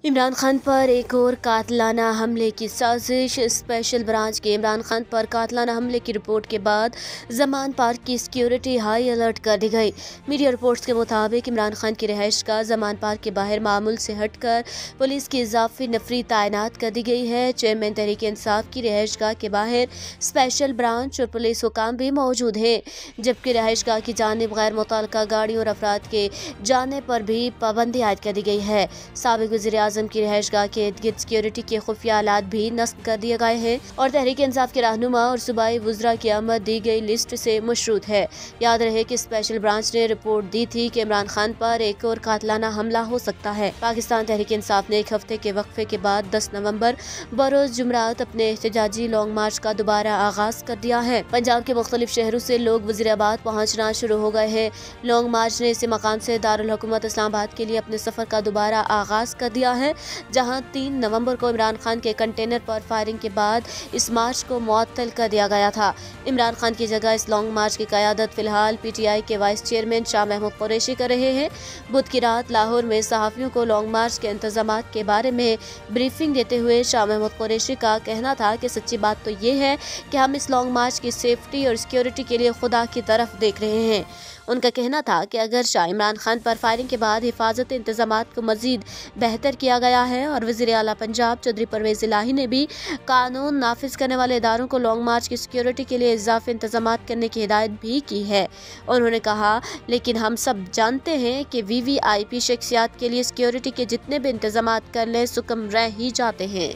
इमरान खान पर एक और कातलाना हमले की साजिश। स्पेशल ब्रांच के इमरान खान पर कातलाना हमले की रिपोर्ट के बाद जमान पार्क की सिक्योरिटी हाई अलर्ट कर दी गई। मीडिया रिपोर्ट्स के मुताबिक इमरान खान की रिहाइश का जमान पार्क के बाहर मामूल से हटकर पुलिस की इजाफी नफरी तैनात कर दी गई है। चेयरमैन तहरीक इंसाफ की रिहाइश गाह के बाहर स्पेशल ब्रांच और पुलिस हुकाम भी मौजूद हैं, जबकि रिहाइश गाह की जानिब गैर मुतल्लका गाड़ियों और अफराद के जाने पर भी पाबंदी आयद कर दी गई है। साबिक वज़ीर आज़म की रिहाइशगाह के इर्द गिर्द सिक्योरिटी के खुफिया आलात भी नस्ब कर दिए गए हैं और तहरीक इंसाफ के रहनुमा और सूबाई वुज़रा की आमद दी गई लिस्ट से मशरूत है। याद रहे कि स्पेशल ब्रांच ने रिपोर्ट दी थी कि इमरान खान पर एक और कातलाना हमला हो सकता है। पाकिस्तान तहरीक इंसाफ ने एक हफ्ते के वक्फे के बाद 10 नवंबर बरोज जुमरात अपने एहतजाजी लॉन्ग मार्च का दोबारा आगाज कर दिया है। पंजाब के मुख्तलिफ शहरों से लोग वज़ीराबाद पहुँचना शुरू हो गए हैं। लॉन्ग मार्च ने इसी मकाम से दारुल हुकूमत इस्लामाबाद के लिए अपने सफर का दोबारा आगाज कर दिया है, जहां 3 नवंबर को इमरान खान के कंटेनर पर फायरिंग के बाद इस मार्च को मुअत्तल कर दिया गया था। इमरान खान की जगह इस लॉन्ग मार्च की क़यादत फिलहाल पीटीआई के वाइस चेयरमैन शाह महमूद कुरैशी कर रहे हैं। बुध की रात लाहौर में सहाफ़ियों को लॉन्ग मार्च के इंतजामात के बारे में ब्रीफिंग देते हुए शाह महमूद कुरैशी का कहना था कि सच्ची बात तो ये है कि हम इस लॉन्ग मार्च की सेफ्टी और सिक्योरिटी के लिए खुदा की तरफ देख रहे हैं। उनका कहना था कि अगर शाह इमरान खान पर फायरिंग के बाद हिफाजत इंतजामात को मजीद बेहतर किया गया है और वज़ीर आला पंजाब चौधरी परवेज़ इलाही ने भी कानून नाफिज करने वाले इदारों को लॉन्ग मार्च की सिक्योरिटी के लिए इजाफी इंतजामात करने की हिदायत भी की है। उन्होंने कहा, लेकिन हम सब जानते हैं कि VVIP शख्सियात के लिए सिक्योरिटी के जितने भी इंतजामात कर लें सुकम रह ही जाते हैं।